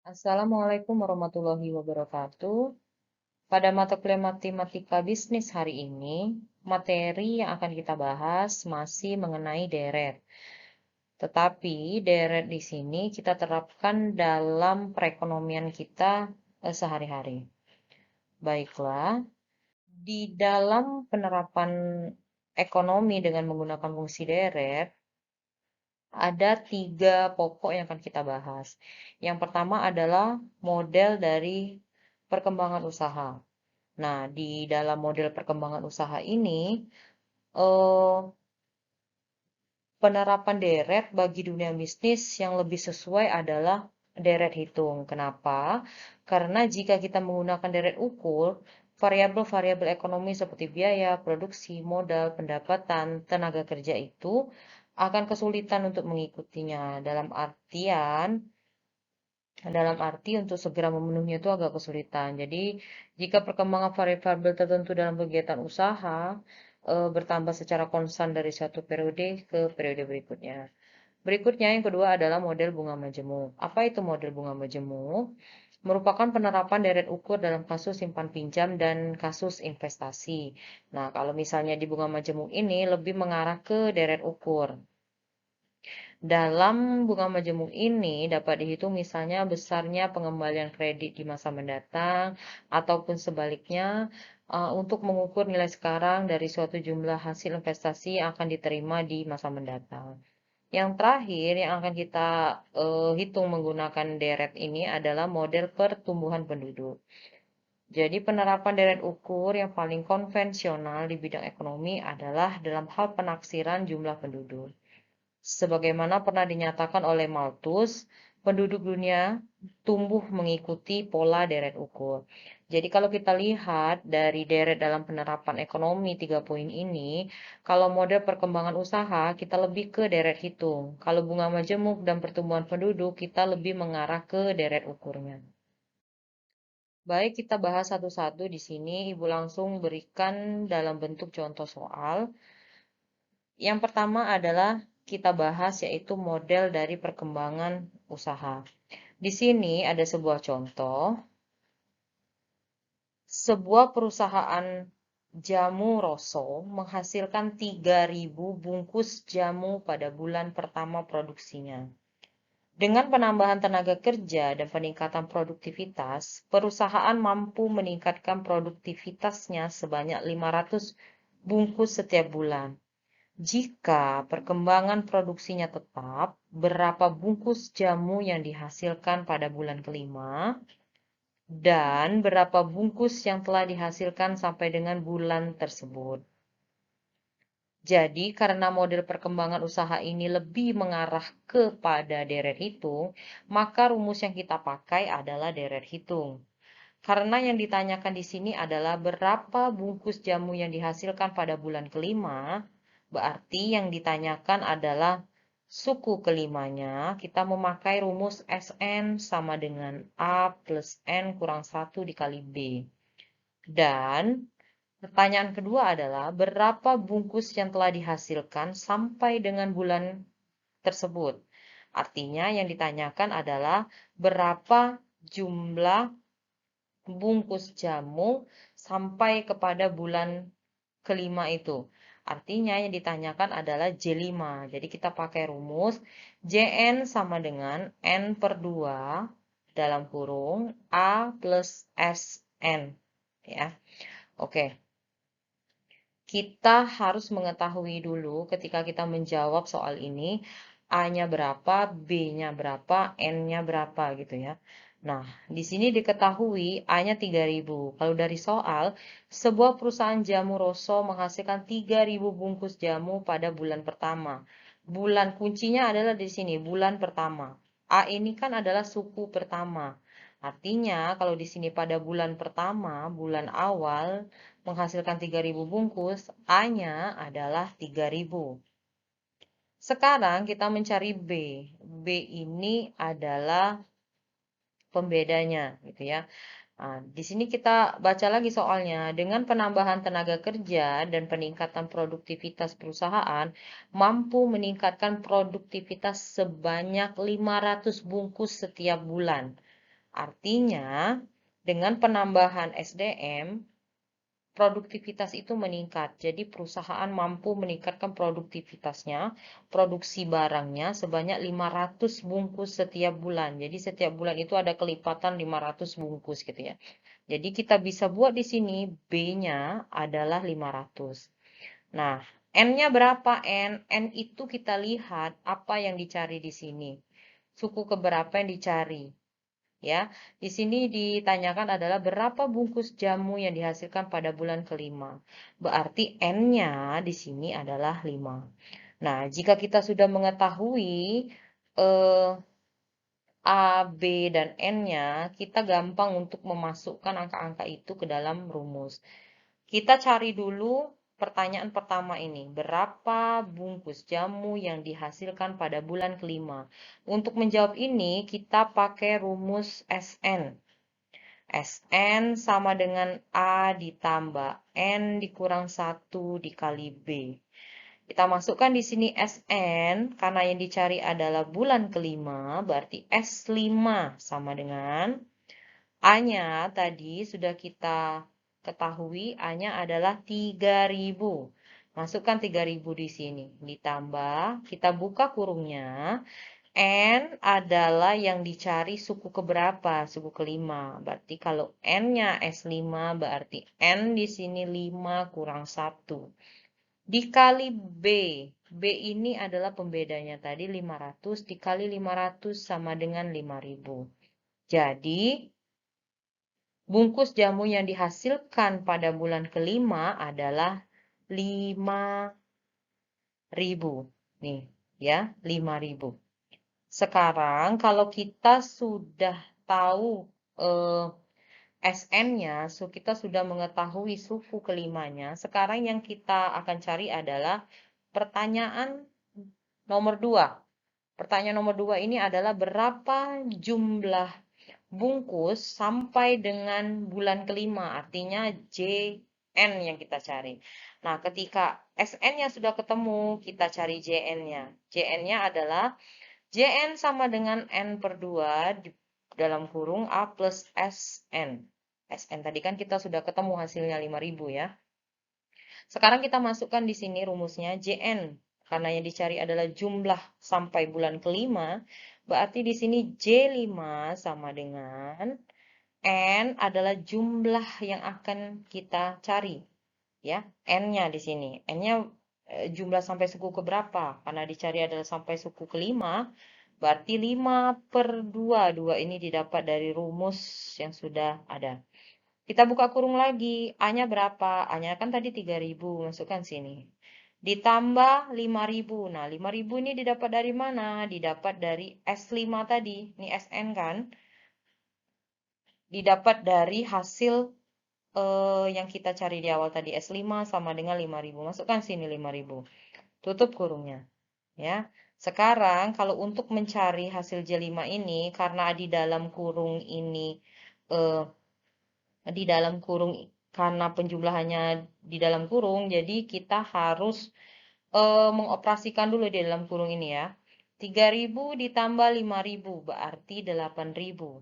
Assalamualaikum warahmatullahi wabarakatuh. Pada mata kuliah matematika bisnis hari ini, materi yang akan kita bahas masih mengenai deret. Tetapi deret di sini kita terapkan dalam perekonomian kita sehari-hari. Baiklah, di dalam penerapan ekonomi dengan menggunakan fungsi deret, ada tiga pokok yang akan kita bahas. Yang pertama adalah model dari perkembangan usaha. Nah, di dalam model perkembangan usaha ini, eh, penerapan deret bagi dunia bisnis yang lebih sesuai adalah deret hitung. Kenapa? Karena jika kita menggunakan deret ukur, variabel-variabel ekonomi seperti biaya, produksi, modal, pendapatan, tenaga kerja itu akan kesulitan untuk mengikutinya. Dalam arti untuk segera memenuhinya itu agak kesulitan. Jadi, jika perkembangan variabel tertentu dalam kegiatan usaha bertambah secara konstan dari suatu periode ke periode berikutnya. Berikutnya yang kedua adalah model bunga majemuk. Apa itu model bunga majemuk? Merupakan penerapan deret ukur dalam kasus simpan pinjam dan kasus investasi. Nah, kalau misalnya di bunga majemuk ini lebih mengarah ke deret ukur. Dalam bunga majemuk ini dapat dihitung misalnya besarnya pengembalian kredit di masa mendatang ataupun sebaliknya untuk mengukur nilai sekarang dari suatu jumlah hasil investasi yang akan diterima di masa mendatang. Yang terakhir yang akan kita hitung menggunakan deret ini adalah model pertumbuhan penduduk. Jadi penerapan deret ukur yang paling konvensional di bidang ekonomi adalah dalam hal penaksiran jumlah penduduk. Sebagaimana pernah dinyatakan oleh Malthus, penduduk dunia tumbuh mengikuti pola deret ukur. Jadi kalau kita lihat dari deret dalam penerapan ekonomi 3 poin ini, kalau model perkembangan usaha kita lebih ke deret hitung. Kalau bunga majemuk dan pertumbuhan penduduk kita lebih mengarah ke deret ukurnya. Baik, kita bahas satu-satu di sini. Ibu langsung berikan dalam bentuk contoh soal. Yang pertama adalah kita bahas yaitu model dari perkembangan usaha. Di sini ada sebuah contoh, sebuah perusahaan jamu Rosso menghasilkan 3.000 bungkus jamu pada bulan pertama produksinya. Dengan penambahan tenaga kerja dan peningkatan produktivitas, perusahaan mampu meningkatkan produktivitasnya sebanyak 500 bungkus setiap bulan. Jika perkembangan produksinya tetap, berapa bungkus jamu yang dihasilkan pada bulan kelima, dan berapa bungkus yang telah dihasilkan sampai dengan bulan tersebut. Jadi, karena model perkembangan usaha ini lebih mengarah kepada deret hitung, maka rumus yang kita pakai adalah deret hitung. Karena yang ditanyakan di sini adalah berapa bungkus jamu yang dihasilkan pada bulan kelima, berarti yang ditanyakan adalah suku kelimanya. Kita memakai rumus Sn sama dengan A plus N kurang 1 dikali B. Dan pertanyaan kedua adalah berapa bungkus yang telah dihasilkan sampai dengan bulan tersebut. Artinya yang ditanyakan adalah berapa jumlah bungkus jamu sampai kepada bulan kelima itu. Artinya yang ditanyakan adalah J5. Jadi kita pakai rumus Jn sama dengan N per 2 dalam kurung A plus Sn. Ya, oke. Kita harus mengetahui dulu ketika kita menjawab soal ini, A-nya berapa, B-nya berapa, N-nya berapa gitu ya. Nah, di sini diketahui A-nya 3.000. Kalau dari soal, sebuah perusahaan jamu Rosso menghasilkan 3.000 bungkus jamu pada bulan pertama. Bulan kuncinya adalah di sini, bulan pertama. A ini kan adalah suku pertama. Artinya, kalau di sini pada bulan pertama, bulan awal, menghasilkan 3.000 bungkus, A-nya adalah 3.000. Sekarang kita mencari B. B ini adalah pembedanya, gitu ya. Nah, di sini kita baca lagi soalnya. Dengan penambahan tenaga kerja dan peningkatan produktivitas perusahaan, mampu meningkatkan produktivitas sebanyak 500 bungkus setiap bulan. Artinya, dengan penambahan SDM, produktivitas itu meningkat. Jadi perusahaan mampu meningkatkan produktivitasnya, produksi barangnya sebanyak 500 bungkus setiap bulan. Jadi setiap bulan itu ada kelipatan 500 bungkus gitu ya. Jadi kita bisa buat di sini B-nya adalah 500. Nah, N-nya berapa N? N itu kita lihat apa yang dicari di sini. Suku keberapa yang dicari. Ya, di sini ditanyakan adalah berapa bungkus jamu yang dihasilkan pada bulan kelima. Berarti N-nya di sini adalah 5. Nah, jika kita sudah mengetahui eh, A, B, dan N-nya, kita gampang untuk memasukkan angka-angka itu ke dalam rumus. Kita cari dulu pertanyaan pertama ini. Berapa bungkus jamu yang dihasilkan pada bulan kelima? Untuk menjawab ini, kita pakai rumus SN. SN sama dengan A ditambah N dikurang 1 dikali B. Kita masukkan di sini SN, karena yang dicari adalah bulan kelima, berarti S5 sama dengan A-nya tadi sudah kita ketahui, A-nya adalah 3.000. Masukkan 3.000 di sini. Ditambah, kita buka kurungnya. N adalah yang dicari suku keberapa? Suku kelima. Berarti kalau N-nya S5, berarti N di sini 5 kurang 1. Dikali B. B ini adalah pembedanya tadi 500 dikali 500 sama dengan 5.000. Jadi, bungkus jamu yang dihasilkan pada bulan kelima adalah 5.000. Nih, ya, 5.000. Sekarang kalau kita sudah tahu SN-nya, kita sudah mengetahui suku kelimanya, sekarang yang kita akan cari adalah pertanyaan nomor 2. Pertanyaan nomor 2 ini adalah berapa jumlah bungkus sampai dengan bulan kelima, artinya JN yang kita cari. Nah, ketika SN-nya sudah ketemu, kita cari JN-nya. JN-nya adalah JN sama dengan N per 2 di dalam kurung A plus SN. SN tadi kan kita sudah ketemu hasilnya 5.000 ya. Sekarang kita masukkan di sini rumusnya JN. Karena yang dicari adalah jumlah sampai bulan kelima. Berarti di sini J5 sama dengan N adalah jumlah yang akan kita cari. Ya, N-nya di sini. N-nya jumlah sampai suku keberapa? Karena dicari adalah sampai suku kelima. Berarti 5 per 2. 2 ini didapat dari rumus yang sudah ada. Kita buka kurung lagi. A-nya berapa? A-nya kan tadi 3.000. Masukkan sini. Ditambah 5.000. Nah, 5.000 ini didapat dari mana? Didapat dari S5 tadi. Ini SN kan? Didapat dari hasil yang kita cari di awal tadi. S5 sama dengan 5.000. Masukkan sini 5.000. Tutup kurungnya. Ya. Sekarang kalau untuk mencari hasil J5 ini, karena di dalam kurung ini, karena penjumlahannya di dalam kurung, jadi kita harus mengoperasikan dulu di dalam kurung ini ya. 3.000 ditambah 5.000 berarti 8.000.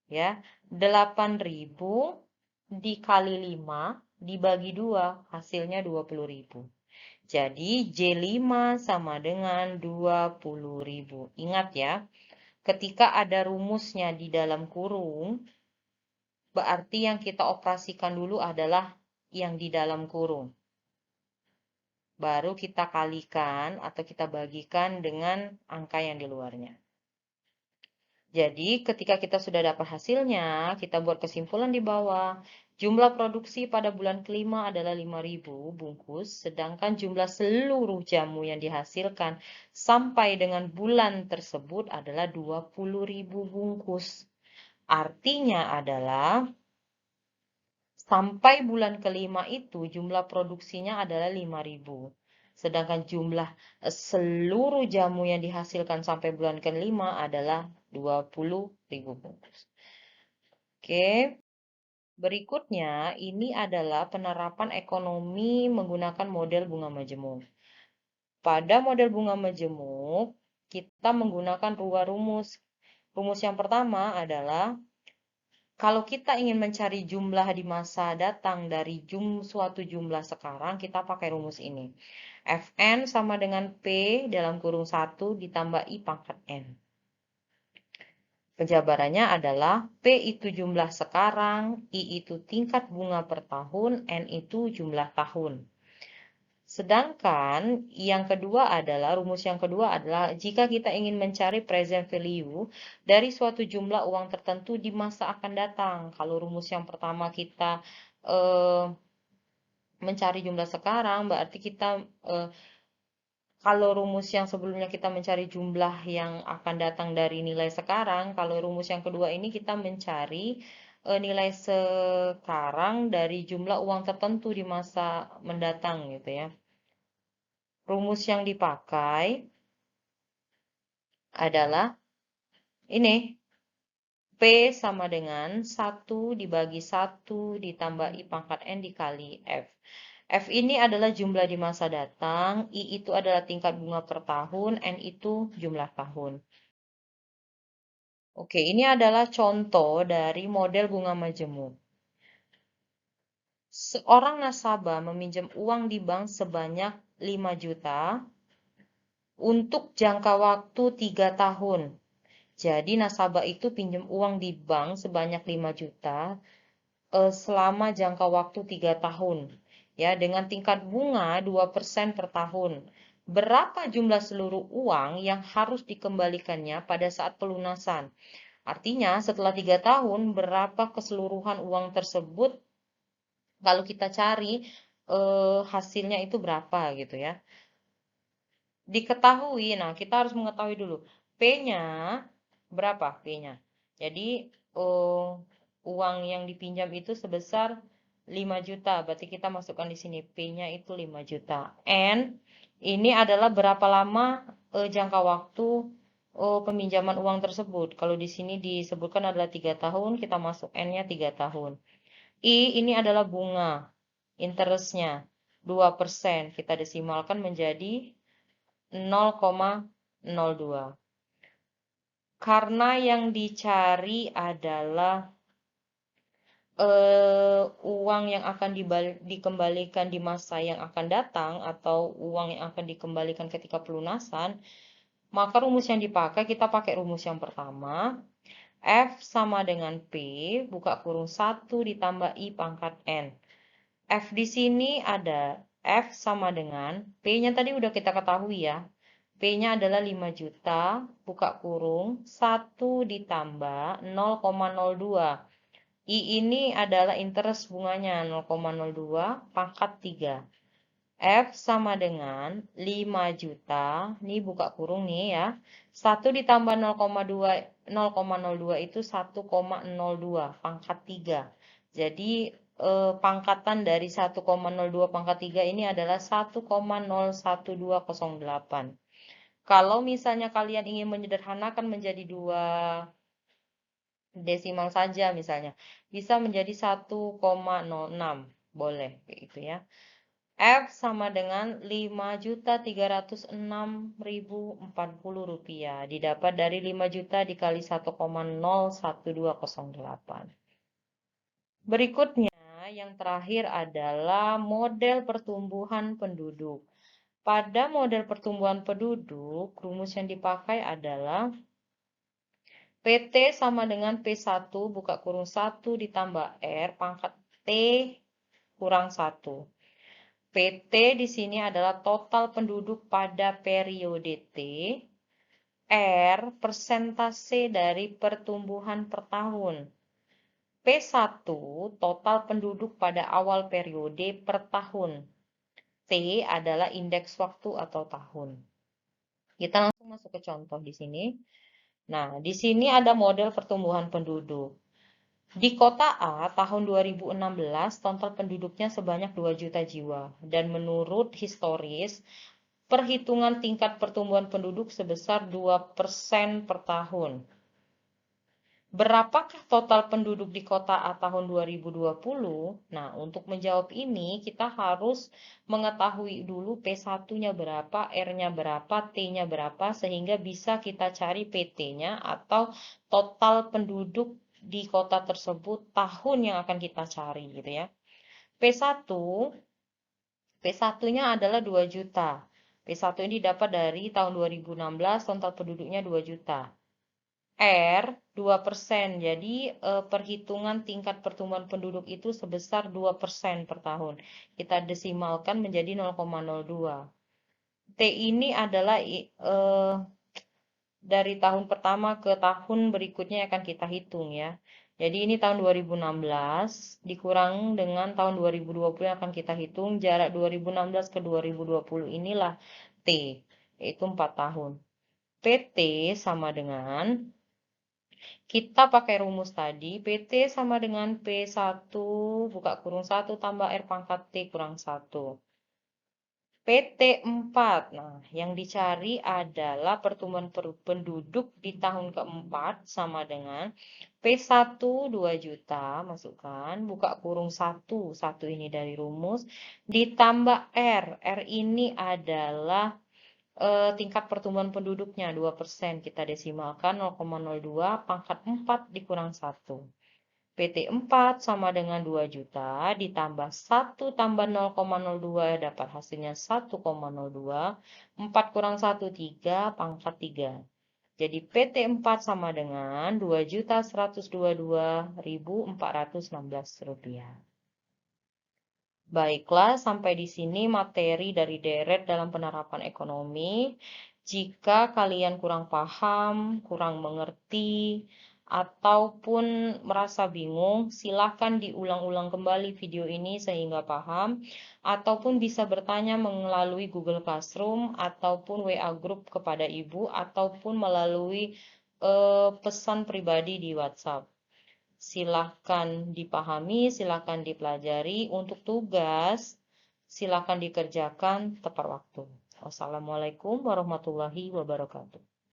Ya, 8.000 dikali 5 dibagi 2, hasilnya 20.000. Jadi J5 sama dengan 20.000. Ingat ya, ketika ada rumusnya di dalam kurung, berarti yang kita operasikan dulu adalah yang di dalam kurung. Baru kita kalikan atau kita bagikan dengan angka yang di luarnya. Jadi ketika kita sudah dapat hasilnya, kita buat kesimpulan di bawah. Jumlah produksi pada bulan kelima adalah 5.000 bungkus, sedangkan jumlah seluruh jamu yang dihasilkan sampai dengan bulan tersebut adalah 20.000 bungkus. Artinya adalah sampai bulan kelima itu jumlah produksinya adalah 5.000. Sedangkan jumlah seluruh jamu yang dihasilkan sampai bulan kelima adalah 20.000 bungkus. Oke. Berikutnya, ini adalah penerapan ekonomi menggunakan model bunga majemuk. Pada model bunga majemuk, kita menggunakan dua rumus. Rumus yang pertama adalah kalau kita ingin mencari jumlah di masa datang dari suatu jumlah sekarang, kita pakai rumus ini. Fn sama dengan P dalam kurung 1 ditambah I pangkat N. Penjabarannya adalah P itu jumlah sekarang, I itu tingkat bunga per tahun, N itu jumlah tahun. Sedangkan rumus yang kedua adalah jika kita ingin mencari present value dari suatu jumlah uang tertentu di masa akan datang. Kalau rumus yang pertama kita mencari jumlah sekarang, berarti kita kalau rumus yang sebelumnya kita mencari jumlah yang akan datang dari nilai sekarang, kalau rumus yang kedua ini kita mencari nilai sekarang dari jumlah uang tertentu di masa mendatang gitu ya. Rumus yang dipakai adalah ini. P sama dengan 1 dibagi 1 ditambah I pangkat N dikali F. F ini adalah jumlah di masa datang, I itu adalah tingkat bunga per tahun, N itu jumlah tahun. Oke, ini adalah contoh dari model bunga majemuk. Seorang nasabah meminjam uang di bank sebanyak 5 juta untuk jangka waktu 3 tahun. Jadi nasabah itu pinjam uang di bank sebanyak 5 juta selama jangka waktu 3 tahun. Ya, dengan tingkat bunga 2% per tahun. Berapa jumlah seluruh uang yang harus dikembalikannya pada saat pelunasan? Artinya setelah 3 tahun berapa keseluruhan uang tersebut kalau kita cari hasilnya itu berapa gitu ya. Diketahui, nah kita harus mengetahui dulu P-nya berapa P-nya. Jadi uang yang dipinjam itu sebesar 5 juta, berarti kita masukkan di sini P-nya itu 5 juta. N ini adalah berapa lama jangka waktu peminjaman uang tersebut. Kalau di sini disebutkan adalah 3 tahun, kita masuk N-nya 3 tahun. I ini adalah bunga, interestnya 2%, kita desimalkan menjadi 0,02. Karena yang dicari adalah uang yang akan dikembalikan di masa yang akan datang atau uang yang akan dikembalikan ketika pelunasan, maka rumus yang dipakai kita pakai rumus yang pertama. F sama dengan P, buka kurung 1 ditambah I pangkat N. F di sini ada F sama dengan, P-nya tadi udah kita ketahui ya. P-nya adalah 5 juta, buka kurung, 1 ditambah 0,02. I ini adalah interest bunganya 0,02 pangkat 3. F sama dengan 5 juta, ini buka kurung nih ya. 1 ditambah 0,02 itu 1,02 pangkat 3. Jadi pangkatan dari 1,02 pangkat 3 ini adalah 1,01208. Kalau misalnya kalian ingin menyederhanakan menjadi 2 desimal saja misalnya, bisa menjadi 1,06. Boleh gitu ya. F sama dengan 5.306.040 rupiah. Didapat dari 5 juta dikali 1,01208. Berikutnya, yang terakhir adalah model pertumbuhan penduduk. Pada model pertumbuhan penduduk, rumus yang dipakai adalah PT sama dengan P1 buka kurung 1 ditambah R pangkat T kurang 1. PT di sini adalah total penduduk pada periode T. R persentase dari pertumbuhan per tahun. P1 total penduduk pada awal periode per tahun. T adalah indeks waktu atau tahun. Kita langsung masuk ke contoh di sini. Nah, di sini ada model pertumbuhan penduduk. Di kota A, tahun 2016, total penduduknya sebanyak 2 juta jiwa. Dan menurut historis, perhitungan tingkat pertumbuhan penduduk sebesar 2% per tahun. Berapakah total penduduk di kota A tahun 2020? Nah, untuk menjawab ini kita harus mengetahui dulu P1-nya berapa, R-nya berapa, T-nya berapa, sehingga bisa kita cari PT-nya atau total penduduk di kota tersebut tahun yang akan kita cari gitu ya. P1, P1-nya adalah 2 juta. P1 ini dapat dari tahun 2016, total penduduknya 2 juta. R 2%. Jadi perhitungan tingkat pertumbuhan penduduk itu sebesar 2% per tahun. Kita desimalkan menjadi 0,02. T ini adalah dari tahun pertama ke tahun berikutnya akan kita hitung ya. Jadi ini tahun 2016 dikurang dengan tahun 2020 yang akan kita hitung. Jarak 2016 ke 2020 inilah T, yaitu 4 tahun. PT sama dengan, kita pakai rumus tadi, PT sama dengan P1 buka kurung 1 tambah R pangkat T kurang 1. PT 4. Nah, yang dicari adalah pertumbuhan penduduk di tahun keempat sama dengan P1 2 juta, masukkan, buka kurung 1, 1 ini dari rumus, ditambah R. R ini adalah tingkat pertumbuhan penduduknya 2%, kita desimalkan 0,02 pangkat 4 dikurang 1. PT 4 sama dengan 2 juta ditambah 1 tambah 0,02 dapat hasilnya 1,02. 4 kurang 1, 3 pangkat 3. Jadi PT 4 sama dengan Rp2.122.416. Baiklah, sampai di sini materi dari Deret dalam penerapan ekonomi. Jika kalian kurang paham, kurang mengerti, ataupun merasa bingung, silahkan diulang-ulang kembali video ini sehingga paham, ataupun bisa bertanya melalui Google Classroom, ataupun WA Group kepada Ibu, ataupun melalui pesan pribadi di WhatsApp. Silahkan dipahami, silahkan dipelajari. Untuk tugas, silahkan dikerjakan tepat waktu. Wassalamualaikum warahmatullahi wabarakatuh.